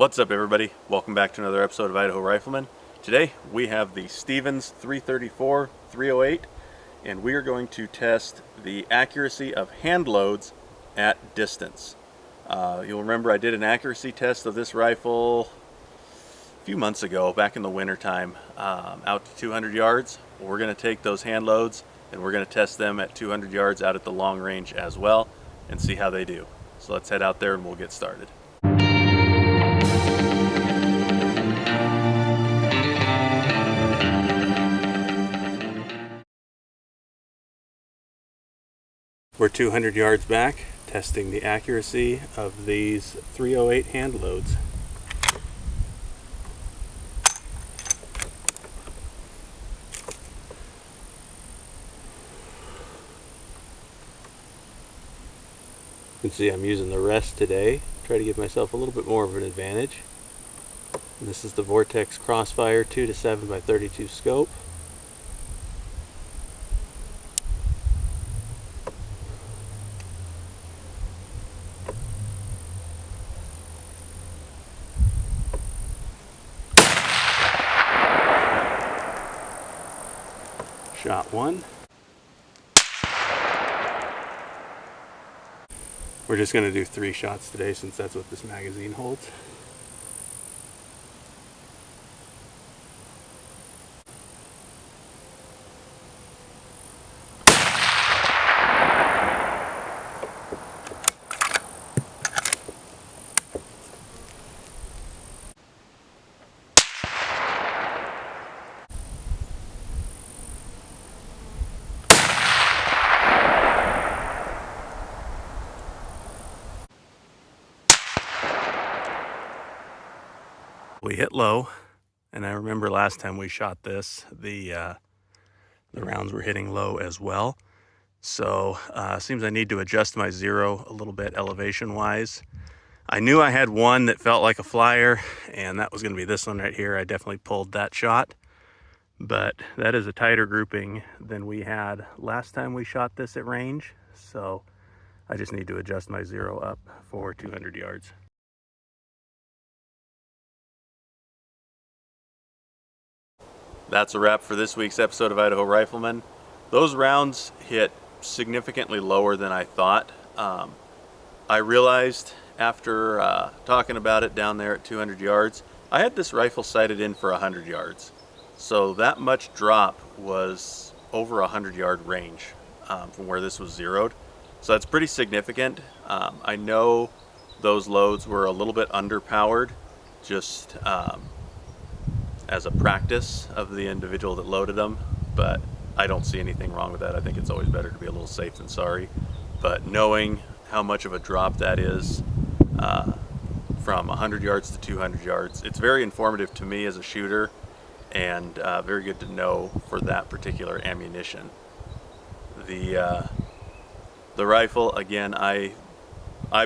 What's up, everybody? Welcome back to another episode of Idaho Rifleman. Today we have the Stevens 334-308 and we are going to test the accuracy of hand loads at distance. You'll remember I did an accuracy test of this rifle a few months ago, back in the winter time, out to 200 yards. We're going to take those hand loads and we're going to test them at 200 yards out at the long range as well and see how they do. So let's head out there and we'll get started. We're 200 yards back, testing the accuracy of these 308 hand loads. You can see I'm using the rest today, try to give myself a little bit more of an advantage. And this is the Vortex Crossfire 2 to 7 by 32 scope. Shot one. We're just going to do 3 shots today since that's what this magazine holds. We hit low, and I remember last time we shot this, the rounds were hitting low as well. So seems I need to adjust my zero a little bit elevation wise. I knew I had one that felt like a flyer, and that was going to be this one right here. I definitely pulled that shot, but that is a tighter grouping than we had last time we shot this at range. So I just need to adjust my zero up for 200 yards. That's a wrap for this week's episode of Idaho Rifleman. Those rounds hit significantly lower than I thought. I realized after talking about it down there at 200 yards, I had this rifle sighted in for 100 yards. So that much drop was over 100-yard range from where this was zeroed. So that's pretty significant. I know those loads were a little bit underpowered, just as a practice of the individual that loaded them, but I don't see anything wrong with that. I think it's always better to be a little safe than sorry. But knowing how much of a drop that is from 100 yards to 200 yards, it's very informative to me as a shooter, and very good to know for that particular ammunition. The rifle, again, I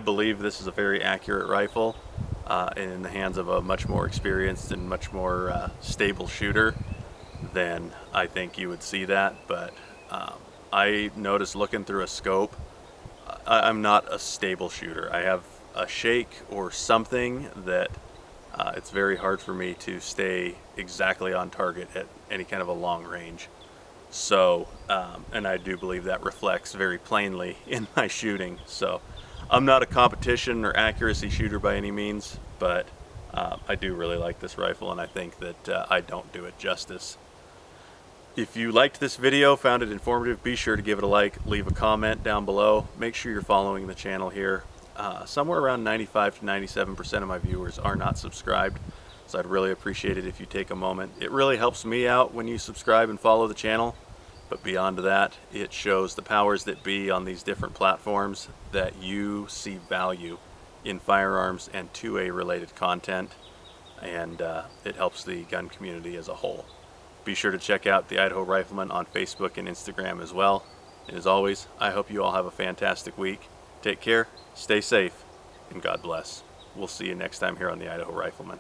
believe this is a very accurate rifle. In the hands of a much more experienced and much more stable shooter, then I think you would see that. But I noticed looking through a scope, I'm not a stable shooter. I have a shake or something that it's very hard for me to stay exactly on target at any kind of a long range. So, and I do believe that reflects very plainly in my shooting. So I'm not a competition or accuracy shooter by any means, but I do really like this rifle, and I think that I don't do it justice. If you liked this video, found it informative, be sure to give it a like, leave a comment down below. Make sure you're following the channel here. Somewhere around 95 to 97% of my viewers are not subscribed, so I'd really appreciate it if you take a moment. It really helps me out when you subscribe and follow the channel. But beyond that, it shows the powers that be on these different platforms that you see value in firearms and 2A related content, and it helps the gun community as a whole. Be sure to check out the Idaho Rifleman on Facebook and Instagram as well. And as always, I hope you all have a fantastic week. Take care, stay safe, and God bless. We'll see you next time here on the Idaho Rifleman.